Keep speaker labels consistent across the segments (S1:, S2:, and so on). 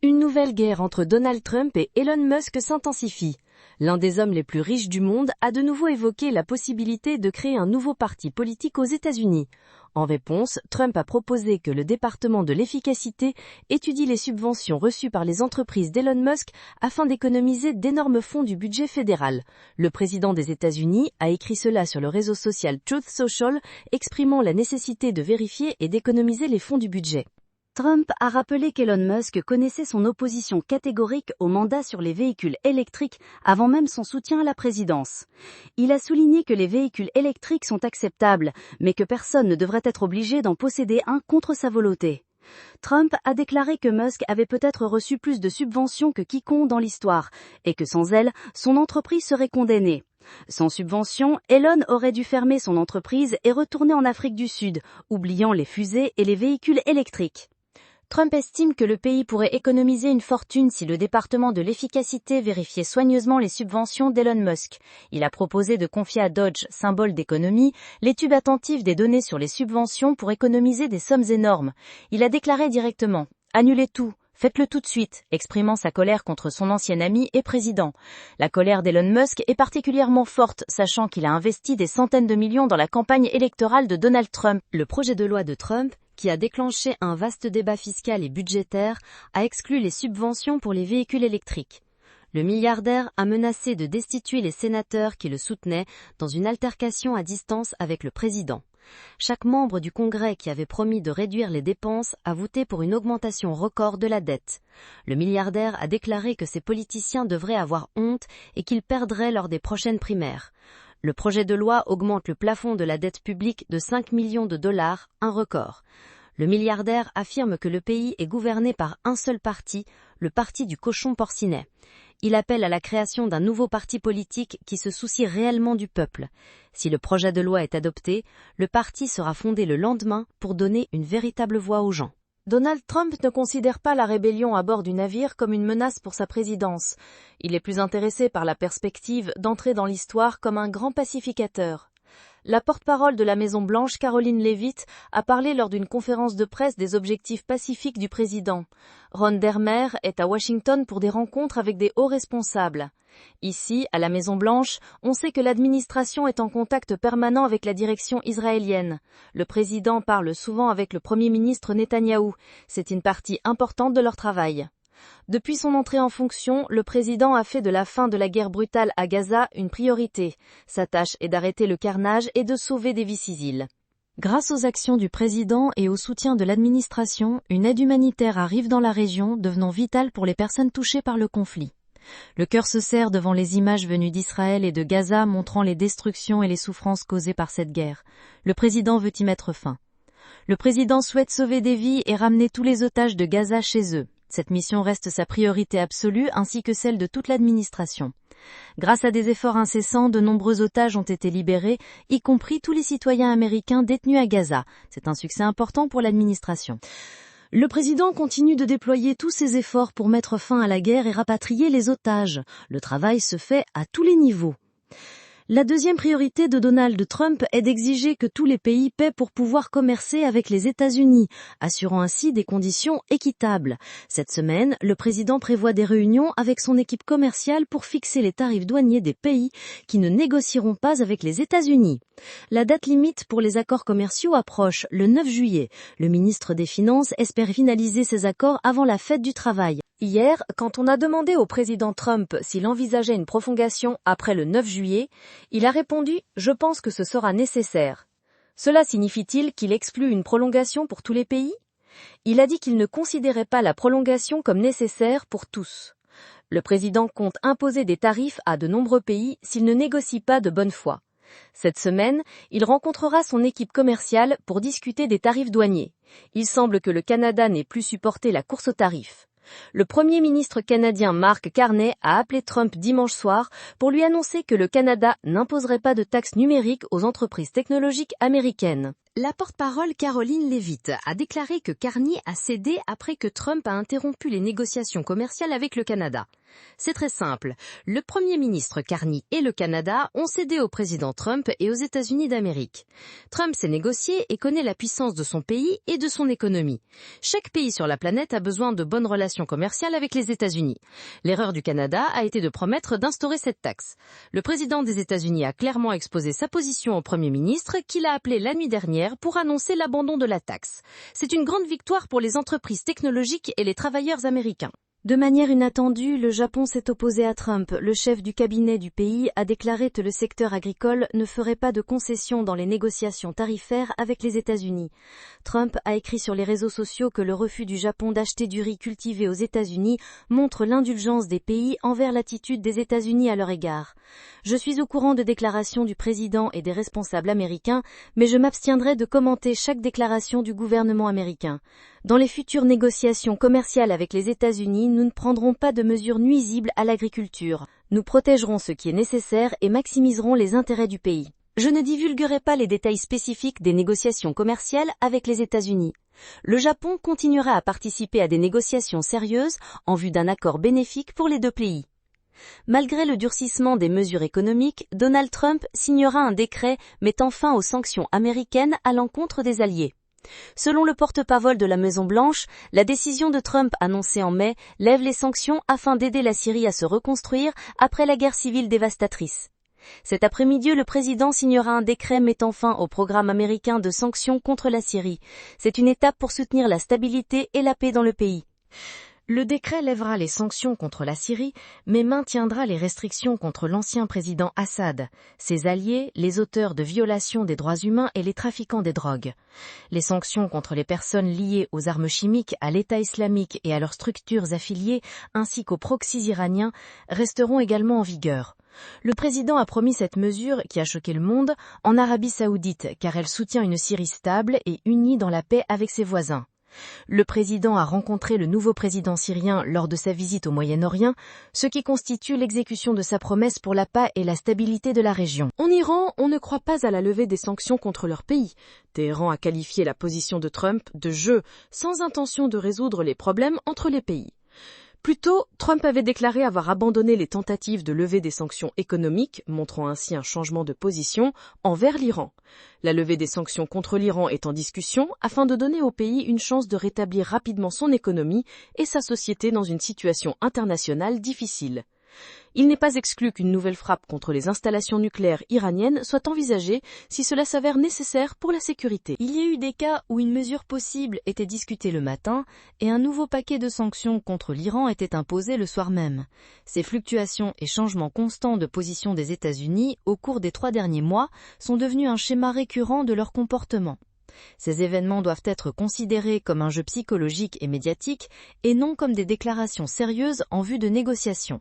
S1: Une nouvelle guerre entre Donald Trump et Elon Musk s'intensifie. L'un des hommes les plus riches du monde a de nouveau évoqué la possibilité de créer un nouveau parti politique aux États-Unis. En réponse, Trump a proposé que le département de l'efficacité étudie les subventions reçues par les entreprises d'Elon Musk afin d'économiser d'énormes fonds du budget fédéral. Le président des États-Unis a écrit cela sur le réseau social Truth Social, exprimant la nécessité de vérifier et d'économiser les fonds du budget.
S2: Trump a rappelé qu'Elon Musk connaissait son opposition catégorique au mandat sur les véhicules électriques avant même son soutien à la présidence. Il a souligné que les véhicules électriques sont acceptables, mais que personne ne devrait être obligé d'en posséder un contre sa volonté. Trump a déclaré que Musk avait peut-être reçu plus de subventions que quiconque dans l'histoire, et que sans elles, son entreprise serait condamnée. Sans subvention, Elon aurait dû fermer son entreprise et retourner en Afrique du Sud, oubliant les fusées et les véhicules électriques.
S3: Trump estime que le pays pourrait économiser une fortune si le département de l'efficacité vérifiait soigneusement les subventions d'Elon Musk. Il a proposé de confier à Dodge, symbole d'économie, l'étude attentive des données sur les subventions pour économiser des sommes énormes. Il a déclaré directement « Annulez tout ». Faites-le tout de suite, exprimant sa colère contre son ancien ami et président. La colère d'Elon Musk est particulièrement forte, sachant qu'il a investi des centaines de millions dans la campagne électorale de Donald Trump.
S1: Le projet de loi de Trump, qui a déclenché un vaste débat fiscal et budgétaire, a exclu les subventions pour les véhicules électriques. Le milliardaire a menacé de destituer les sénateurs qui le soutenaient dans une altercation à distance avec le président. Chaque membre du Congrès qui avait promis de réduire les dépenses a voté pour une augmentation record de la dette. Le milliardaire a déclaré que ces politiciens devraient avoir honte et qu'ils perdraient lors des prochaines primaires. Le projet de loi augmente le plafond de la dette publique de 5 millions de dollars, un record. Le milliardaire affirme que le pays est gouverné par un seul parti, le parti du cochon porcinet. Il appelle à la création d'un nouveau parti politique qui se soucie réellement du peuple. Si le projet de loi est adopté, le parti sera fondé le lendemain pour donner une véritable voix aux gens.
S4: Donald Trump ne considère pas la rébellion à bord du navire comme une menace pour sa présidence. Il est plus intéressé par la perspective d'entrer dans l'histoire comme un grand pacificateur. La porte-parole de la Maison-Blanche, Caroline Leavitt, a parlé lors d'une conférence de presse des objectifs pacifiques du président. Ron Dermer est à Washington pour des rencontres avec des hauts responsables. Ici, à la Maison-Blanche, on sait que l'administration est en contact permanent avec la direction israélienne. Le président parle souvent avec le Premier ministre Netanyahou. C'est une partie importante de leur travail. Depuis son entrée en fonction, le président a fait de la fin de la guerre brutale à Gaza une priorité. Sa tâche est d'arrêter le carnage et de sauver des vies civiles.
S1: Grâce aux actions du président et au soutien de l'administration, une aide humanitaire arrive dans la région, devenant vitale pour les personnes touchées par le conflit. Le cœur se serre devant les images venues d'Israël et de Gaza montrant les destructions et les souffrances causées par cette guerre. Le président veut y mettre fin. Le président souhaite sauver des vies et ramener tous les otages de Gaza chez eux. Cette mission reste sa priorité absolue ainsi que celle de toute l'administration. Grâce à des efforts incessants, de nombreux otages ont été libérés, y compris tous les citoyens américains détenus à Gaza. C'est un succès important pour l'administration. Le président continue de déployer tous ses efforts pour mettre fin à la guerre et rapatrier les otages. Le travail se fait à tous les niveaux. La deuxième priorité de Donald Trump est d'exiger que tous les pays paient pour pouvoir commercer avec les États-Unis, assurant ainsi des conditions équitables. Cette semaine, le président prévoit des réunions avec son équipe commerciale pour fixer les tarifs douaniers des pays qui ne négocieront pas avec les États-Unis. La date limite pour les accords commerciaux approche, le 9 juillet. Le ministre des Finances espère finaliser ces accords avant la fête du travail.
S4: Hier, quand on a demandé au président Trump s'il envisageait une prolongation après le 9 juillet, il a répondu « Je pense que ce sera nécessaire ». Cela signifie-t-il qu'il exclut une prolongation pour tous les pays ? Il a dit qu'il ne considérait pas la prolongation comme nécessaire pour tous. Le président compte imposer des tarifs à de nombreux pays s'il ne négocie pas de bonne foi. Cette semaine, il rencontrera son équipe commerciale pour discuter des tarifs douaniers. Il semble que le Canada n'ait plus supporté la course aux tarifs. Le Premier ministre canadien Mark Carney a appelé Trump dimanche soir pour lui annoncer que le Canada n'imposerait pas de taxes numériques aux entreprises technologiques américaines.
S3: La porte-parole Caroline Leavitt a déclaré que Carney a cédé après que Trump a interrompu les négociations commerciales avec le Canada. C'est très simple. Le Premier ministre Carney et le Canada ont cédé au président Trump et aux États-Unis d'Amérique. Trump s'est négocié et connaît la puissance de son pays et de son économie. Chaque pays sur la planète a besoin de bonnes relations commerciales avec les États-Unis. L'erreur du Canada a été de promettre d'instaurer cette taxe. Le président des États-Unis a clairement exposé sa position au Premier ministre, qu'il a appelé la nuit dernière pour annoncer l'abandon de la taxe. C'est une grande victoire pour les entreprises technologiques et les travailleurs américains.
S4: De manière inattendue, le Japon s'est opposé à Trump. Le chef du cabinet du pays a déclaré que le secteur agricole ne ferait pas de concessions dans les négociations tarifaires avec les États-Unis. Trump a écrit sur les réseaux sociaux que le refus du Japon d'acheter du riz cultivé aux États-Unis montre l'indulgence des pays envers l'attitude des États-Unis à leur égard. Je suis au courant de déclarations du président et des responsables américains, mais je m'abstiendrai de commenter chaque déclaration du gouvernement américain. Dans les futures négociations commerciales avec les États-Unis, nous ne prendrons pas de mesures nuisibles à l'agriculture. Nous protégerons ce qui est nécessaire et maximiserons les intérêts du pays. Je ne divulguerai pas les détails spécifiques des négociations commerciales avec les États-Unis. Le Japon continuera à participer à des négociations sérieuses en vue d'un accord bénéfique pour les deux pays. Malgré le durcissement des mesures économiques, Donald Trump signera un décret mettant fin aux sanctions américaines à l'encontre des alliés. Selon le porte-parole de la Maison-Blanche, la décision de Trump annoncée en mai lève les sanctions afin d'aider la Syrie à se reconstruire après la guerre civile dévastatrice. Cet après-midi, le président signera un décret mettant fin au programme américain de sanctions contre la Syrie. C'est une étape pour soutenir la stabilité et la paix dans le pays.
S3: Le décret lèvera les sanctions contre la Syrie, mais maintiendra les restrictions contre l'ancien président Assad, ses alliés, les auteurs de violations des droits humains et les trafiquants des drogues. Les sanctions contre les personnes liées aux armes chimiques, à l'État islamique et à leurs structures affiliées, ainsi qu'aux proxys iraniens, resteront également en vigueur. Le président a promis cette mesure, qui a choqué le monde, en Arabie Saoudite, car elle soutient une Syrie stable et unie dans la paix avec ses voisins. Le président a rencontré le nouveau président syrien lors de sa visite au Moyen-Orient, ce qui constitue l'exécution de sa promesse pour la paix et la stabilité de la région.
S4: En Iran, on ne croit pas à la levée des sanctions contre leur pays. Téhéran a qualifié la position de Trump de jeu, sans intention de résoudre les problèmes entre les pays. Plus tôt, Trump avait déclaré avoir abandonné les tentatives de lever des sanctions économiques, montrant ainsi un changement de position envers l'Iran. La levée des sanctions contre l'Iran est en discussion afin de donner au pays une chance de rétablir rapidement son économie et sa société dans une situation internationale difficile. Il n'est pas exclu qu'une nouvelle frappe contre les installations nucléaires iraniennes soit envisagée si cela s'avère nécessaire pour la sécurité.
S1: Il y a eu des cas où une mesure possible était discutée le matin et un nouveau paquet de sanctions contre l'Iran était imposé le soir même. Ces fluctuations et changements constants de position des États-Unis au cours des 3 derniers mois sont devenus un schéma récurrent de leur comportement. Ces événements doivent être considérés comme un jeu psychologique et médiatique et non comme des déclarations sérieuses en vue de négociations.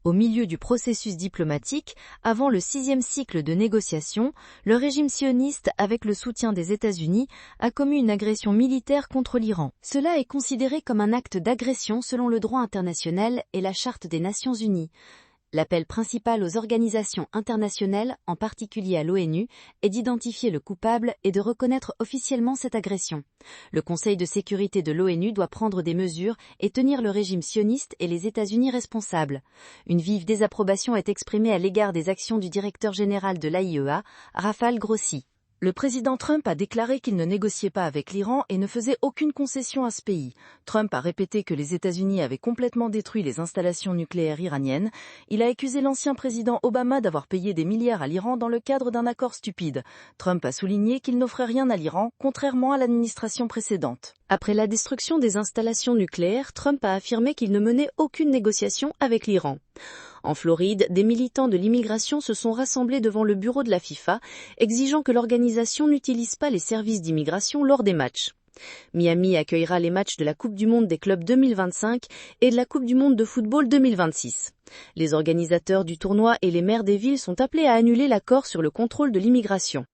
S1: Au milieu du processus diplomatique, avant le 6e cycle de négociations, le régime sioniste, avec le soutien des États-Unis, a commis une agression militaire contre l'Iran. Cela est considéré comme un acte d'agression selon le droit international et la Charte des Nations Unies. L'appel principal aux organisations internationales, en particulier à l'ONU, est d'identifier le coupable et de reconnaître officiellement cette agression. Le Conseil de sécurité de l'ONU doit prendre des mesures et tenir le régime sioniste et les États-Unis responsables. Une vive désapprobation est exprimée à l'égard des actions du directeur général de l'AIEA, Rafael Grossi.
S4: Le président Trump a déclaré qu'il ne négociait pas avec l'Iran et ne faisait aucune concession à ce pays. Trump a répété que les États-Unis avaient complètement détruit les installations nucléaires iraniennes. Il a accusé l'ancien président Obama d'avoir payé des milliards à l'Iran dans le cadre d'un accord stupide. Trump a souligné qu'il n'offrait rien à l'Iran, contrairement à l'administration précédente. Après la destruction des installations nucléaires, Trump a affirmé qu'il ne menait aucune négociation avec l'Iran. En Floride, des militants de l'immigration se sont rassemblés devant le bureau de la FIFA, exigeant que l'organisation n'utilise pas les services d'immigration lors des matchs. Miami accueillera les matchs de la Coupe du Monde des clubs 2025 et de la Coupe du Monde de football 2026. Les organisateurs du tournoi et les maires des villes sont appelés à annuler l'accord sur le contrôle de l'immigration.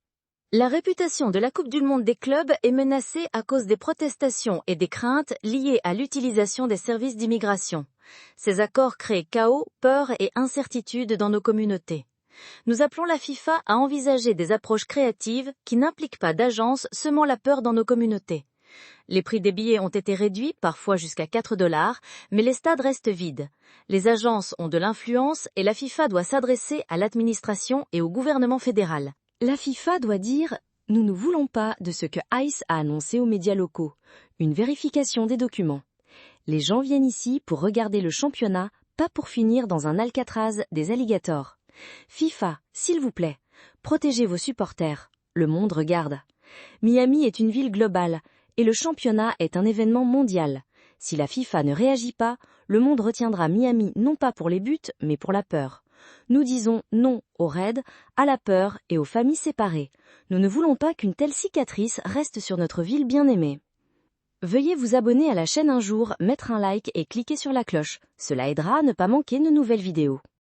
S3: La réputation de la Coupe du Monde des clubs est menacée à cause des protestations et des craintes liées à l'utilisation des services d'immigration. Ces accords créent chaos, peur et incertitude dans nos communautés. Nous appelons la FIFA à envisager des approches créatives qui n'impliquent pas d'agences semant la peur dans nos communautés. Les prix des billets ont été réduits, parfois jusqu'à 4 $, mais les stades restent vides. Les agences ont de l'influence et la FIFA doit s'adresser à l'administration et au gouvernement fédéral.
S2: La FIFA doit dire « Nous ne voulons pas de ce que ICE a annoncé aux médias locaux, une vérification des documents. Les gens viennent ici pour regarder le championnat, pas pour finir dans un Alcatraz des alligators. FIFA, s'il vous plaît, protégez vos supporters. Le monde regarde. Miami est une ville globale et le championnat est un événement mondial. Si la FIFA ne réagit pas, le monde retiendra Miami non pas pour les buts, mais pour la peur. Nous disons non aux raids, à la peur et aux familles séparées. Nous ne voulons pas qu'une telle cicatrice reste sur notre ville bien-aimée. » Veuillez vous abonner à la chaîne un jour, mettre un like et cliquer sur la cloche. Cela aidera à ne pas manquer de nouvelles vidéos.